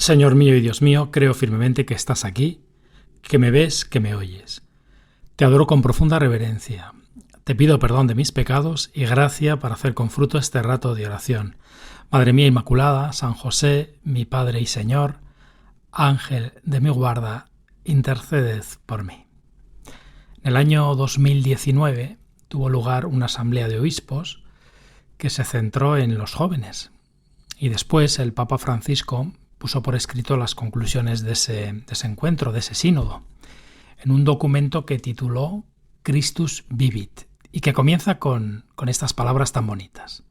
Señor mío y Dios mío, creo firmemente que estás aquí, que me ves, que me oyes. Te adoro con profunda reverencia. Te pido perdón de mis pecados y gracia para hacer con fruto este rato de oración. Madre mía Inmaculada, San José, mi Padre y Señor, Ángel de mi guarda, interceded por mí. En el año 2019 tuvo lugar una asamblea de obispos que se centró en los jóvenes y después el Papa Francisco puso por escrito las conclusiones de ese encuentro, de ese sínodo, en un documento que tituló Christus Vivit y que comienza con estas palabras tan bonitas.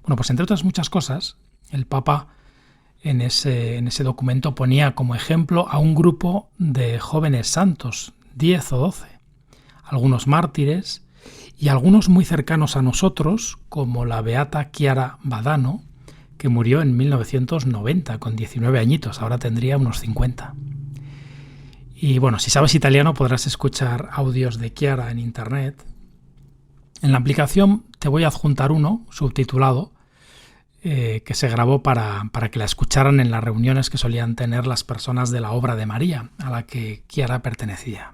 Bueno, pues entre otras muchas cosas, el Papa en ese documento ponía como ejemplo a un grupo de jóvenes santos, 10 o 12, algunos mártires y algunos muy cercanos a nosotros, como la beata Chiara Badano, que murió en 1990 con 19 añitos, ahora tendría unos 50. Y bueno, si sabes italiano podrás escuchar audios de Chiara en internet. En la aplicación te voy a adjuntar uno subtitulado que se grabó para que la escucharan en las reuniones que solían tener las personas de la Obra de María, a la que Chiara pertenecía.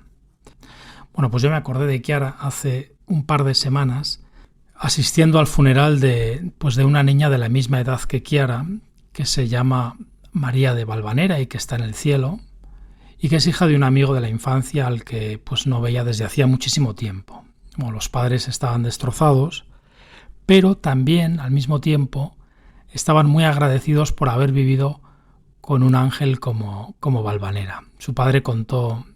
Bueno, pues yo me acordé de Chiara hace un par de semanas asistiendo al funeral de una niña de la misma edad que Chiara, que se llama María de Valvanera y que está en el cielo, y que es hija de un amigo de la infancia al que no veía desde hacía muchísimo tiempo. Bueno, los padres estaban destrozados, pero también, al mismo tiempo, estaban muy agradecidos por haber vivido con un ángel como Valvanera. Su padre contó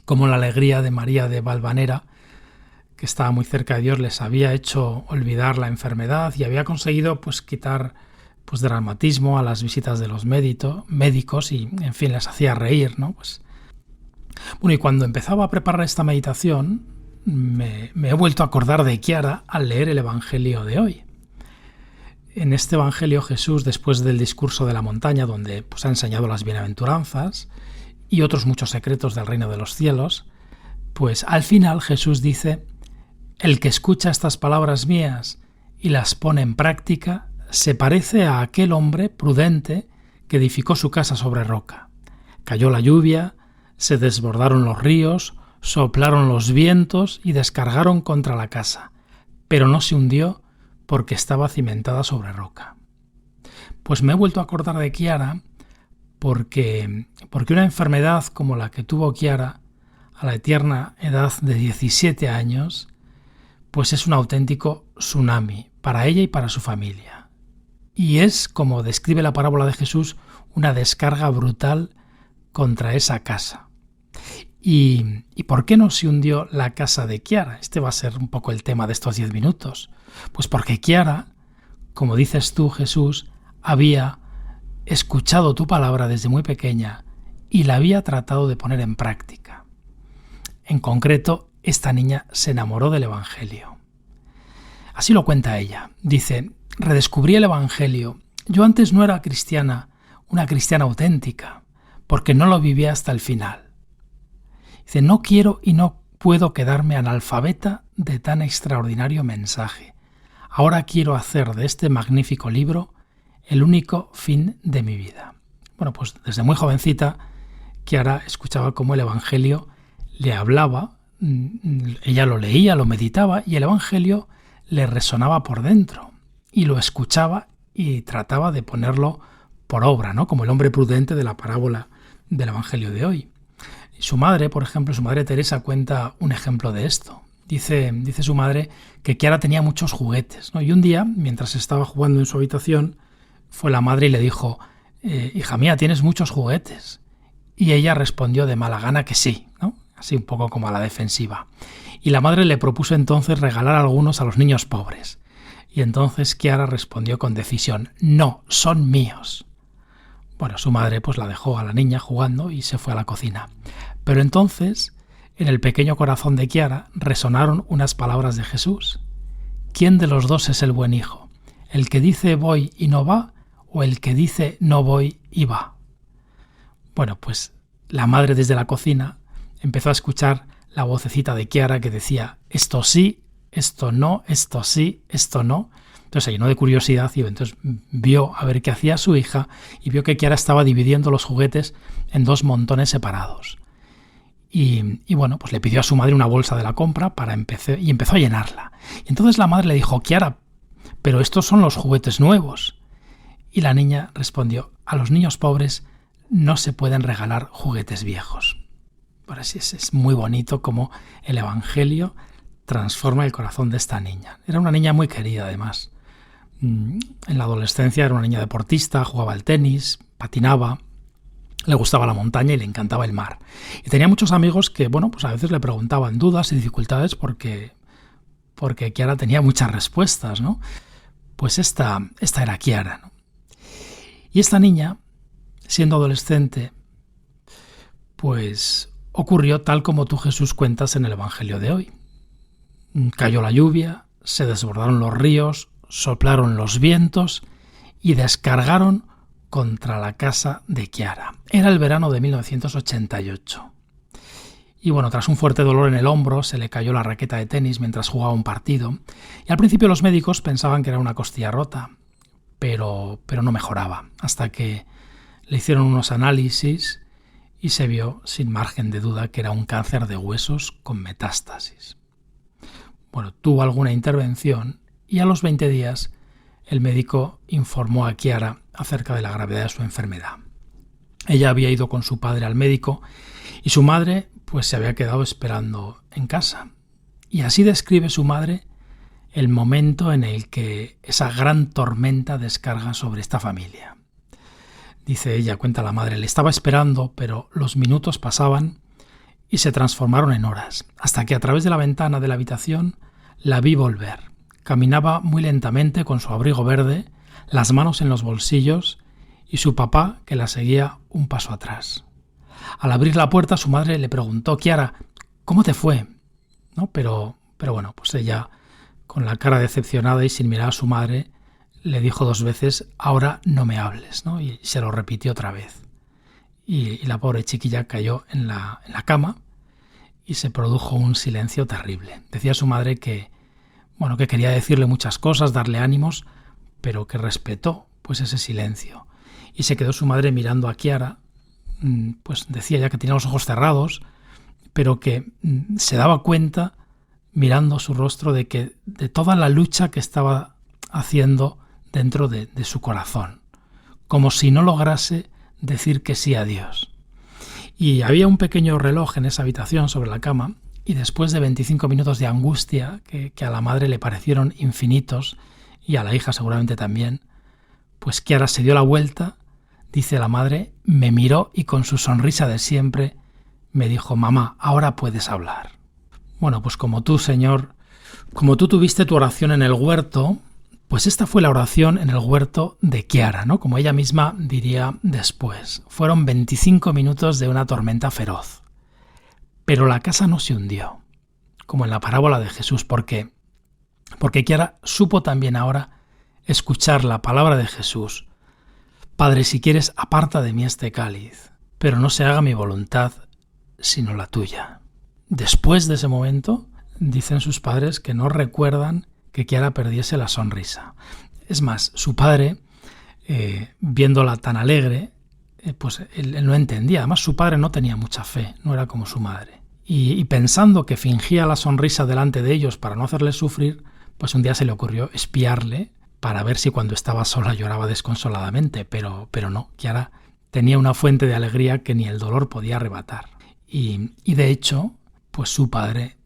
cómo la alegría de María de Valvanera, que estaba muy cerca de Dios, les había hecho olvidar la enfermedad y había conseguido quitar dramatismo a las visitas de los médicos y, en fin, les hacía reír, ¿no? Bueno, y cuando empezaba a preparar esta meditación, me he vuelto a acordar de Chiara al leer el Evangelio de hoy. En este Evangelio Jesús, después del discurso de la montaña, donde ha enseñado las bienaventuranzas y otros muchos secretos del reino de los cielos, al final Jesús dice: el que escucha estas palabras mías y las pone en práctica se parece a aquel hombre prudente que edificó su casa sobre roca. Cayó la lluvia, se desbordaron los ríos, soplaron los vientos y descargaron contra la casa, pero no se hundió porque estaba cimentada sobre roca. Pues me he vuelto a acordar de Chiara porque una enfermedad como la que tuvo Chiara a la tierna edad de 17 años, es un auténtico tsunami para ella y para su familia. Y es, como describe la parábola de Jesús, una descarga brutal contra esa casa. ¿Y por qué no se hundió la casa de Chiara? Este va a ser un poco el tema de estos 10 minutos. Pues porque Chiara, como dices tú, Jesús, había escuchado tu palabra desde muy pequeña y la había tratado de poner en práctica. En concreto, esta niña se enamoró del Evangelio. Así lo cuenta ella. Dice: redescubrí el Evangelio. Yo antes no era cristiana, una cristiana auténtica, porque no lo vivía hasta el final. Dice: no quiero y no puedo quedarme analfabeta de tan extraordinario mensaje. Ahora quiero hacer de este magnífico libro el único fin de mi vida. Bueno, desde muy jovencita, Chiara escuchaba cómo el Evangelio le hablaba, ella lo leía, lo meditaba y el Evangelio le resonaba por dentro y lo escuchaba y trataba de ponerlo por obra, ¿no? Como el hombre prudente de la parábola del Evangelio de hoy. Su madre, por ejemplo, su madre Teresa cuenta un ejemplo de esto. Dice su madre que Chiara tenía muchos juguetes, ¿no? Y un día, mientras estaba jugando en su habitación, fue la madre y le dijo: hija mía, ¿tienes muchos juguetes? Y ella respondió de mala gana que sí, ¿no? Así un poco como a la defensiva. Y la madre le propuso entonces regalar algunos a los niños pobres. Y entonces Chiara respondió con decisión: no, son míos. Bueno, su madre la dejó a la niña jugando y se fue a la cocina. Pero entonces, en el pequeño corazón de Chiara resonaron unas palabras de Jesús: ¿quién de los dos es el buen hijo? ¿El que dice voy y no va o el que dice no voy y va? Bueno, la madre desde la cocina empezó a escuchar la vocecita de Chiara que decía: esto sí, esto no, esto sí, esto no. Entonces se llenó de curiosidad y entonces vio a ver qué hacía su hija y vio que Kiara estaba dividiendo los juguetes en 2 montones separados. Y bueno, pues le pidió a su madre una bolsa de la compra y empezó a llenarla. Y entonces la madre le dijo: Kiara, pero estos son los juguetes nuevos. Y la niña respondió: a los niños pobres no se pueden regalar juguetes viejos. Por así es muy bonito cómo el Evangelio transforma el corazón de esta niña. Era una niña muy querida, además. En la adolescencia era una niña deportista, jugaba al tenis, patinaba, le gustaba la montaña y le encantaba el mar. Y tenía muchos amigos que, bueno, pues a veces le preguntaban dudas y dificultades porque Kiara tenía muchas respuestas, ¿no? Pues esta era Kiara, ¿no? Y esta niña, siendo adolescente, pues ocurrió tal como tú, Jesús, cuentas en el Evangelio de hoy. Cayó la lluvia, se desbordaron los ríos, soplaron los vientos y descargaron contra la casa de Kiara. Era el verano de 1988. Y bueno, tras un fuerte dolor en el hombro, se le cayó la raqueta de tenis mientras jugaba un partido. Y al principio los médicos pensaban que era una costilla rota, pero no mejoraba, hasta que le hicieron unos análisis y se vio sin margen de duda que era un cáncer de huesos con metástasis. Bueno, tuvo alguna intervención y a los 20 días el médico informó a Kiara acerca de la gravedad de su enfermedad. Ella había ido con su padre al médico y su madre pues se había quedado esperando en casa. Y así describe su madre el momento en el que esa gran tormenta descarga sobre esta familia. Dice ella, cuenta la madre: le estaba esperando, pero los minutos pasaban y se transformaron en horas, hasta que a través de la ventana de la habitación la vi volver. Caminaba muy lentamente con su abrigo verde, las manos en los bolsillos y su papá que la seguía un paso atrás. Al abrir la puerta su madre le preguntó: Kiara, ¿cómo te fue? ¿No? Pero bueno, pues ella, con la cara decepcionada y sin mirar a su madre, le dijo 2 veces: ahora no me hables, ¿no? Y se lo repitió otra vez. Y la pobre chiquilla cayó en la cama y se produjo un silencio terrible. Decía su madre que quería decirle muchas cosas, darle ánimos, pero que respetó pues ese silencio. Y se quedó su madre mirando a Kiara, pues decía ya que tenía los ojos cerrados, pero que se daba cuenta, mirando su rostro, de toda la lucha que estaba haciendo dentro de su corazón, como si no lograse decir que sí a Dios. Y había un pequeño reloj en esa habitación sobre la cama, y después de 25 minutos de angustia que a la madre le parecieron infinitos, y a la hija seguramente también, pues Kiara se dio la vuelta, dice la madre, me miró y con su sonrisa de siempre me dijo: mamá, ahora puedes hablar. Bueno, pues como tú, Señor, como tú tuviste tu oración en el huerto, pues esta fue la oración en el huerto de Kiara, ¿no? Como ella misma diría después. Fueron 25 minutos de una tormenta feroz. Pero la casa no se hundió, como en la parábola de Jesús. ¿Por qué? Porque Kiara supo también ahora escuchar la palabra de Jesús: Padre, si quieres, aparta de mí este cáliz, pero no se haga mi voluntad, sino la tuya. Después de ese momento, dicen sus padres que no recuerdan que Kiara perdiese la sonrisa. Es más, su padre, viéndola tan alegre, pues él no entendía. Además, su padre no tenía mucha fe, no era como su madre. Y pensando que fingía la sonrisa delante de ellos para no hacerles sufrir, pues un día se le ocurrió espiarle para ver si cuando estaba sola lloraba desconsoladamente, pero no. Kiara tenía una fuente de alegría que ni el dolor podía arrebatar. Y de hecho, pues su padre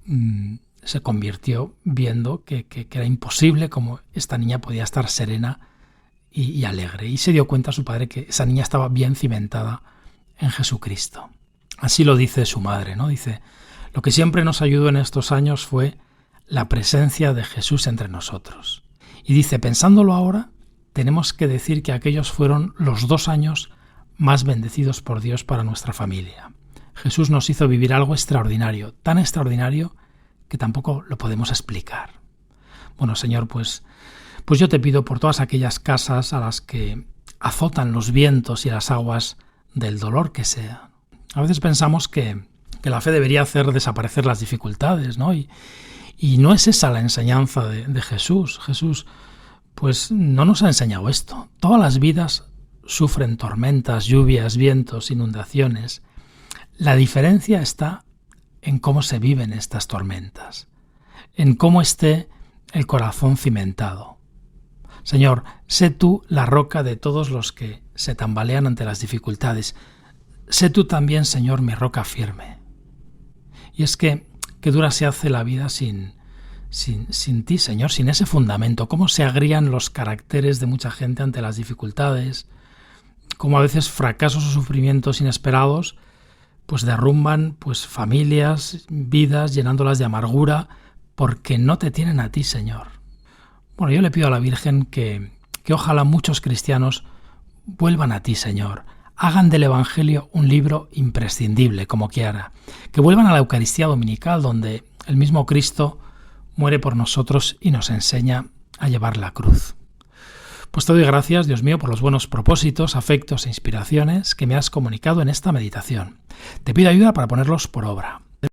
se convirtió viendo que era imposible cómo esta niña podía estar serena y alegre. Y se dio cuenta su padre que esa niña estaba bien cimentada en Jesucristo. Así lo dice su madre, ¿no? Dice: lo que siempre nos ayudó en estos años fue la presencia de Jesús entre nosotros. Y dice, pensándolo ahora, tenemos que decir que aquellos fueron los 2 años más bendecidos por Dios para nuestra familia. Jesús nos hizo vivir algo extraordinario, tan extraordinario que tampoco lo podemos explicar. Bueno, Señor, pues yo te pido por todas aquellas casas a las que azotan los vientos y las aguas del dolor que sea. A veces pensamos que la fe debería hacer desaparecer las dificultades, ¿no? Y no es esa la enseñanza de Jesús. Jesús Pues no nos ha enseñado esto. Todas las vidas sufren tormentas, lluvias, vientos, inundaciones. La diferencia está en cómo se viven estas tormentas, en cómo esté el corazón cimentado. Señor, sé tú la roca de todos los que se tambalean ante las dificultades. Sé tú también, Señor, mi roca firme. Y es que dura se hace la vida sin ti, Señor, sin ese fundamento. Cómo se agrían los caracteres de mucha gente ante las dificultades, cómo a veces fracasos o sufrimientos inesperados pues derrumban pues familias, vidas, llenándolas de amargura, porque no te tienen a ti, Señor. Bueno, yo le pido a la Virgen que ojalá muchos cristianos vuelvan a ti, Señor. Hagan del Evangelio un libro imprescindible, como quiera. Que vuelvan a la Eucaristía Dominical, donde el mismo Cristo muere por nosotros y nos enseña a llevar la cruz. Pues te doy gracias, Dios mío, por los buenos propósitos, afectos e inspiraciones que me has comunicado en esta meditación. Te pido ayuda para ponerlos por obra.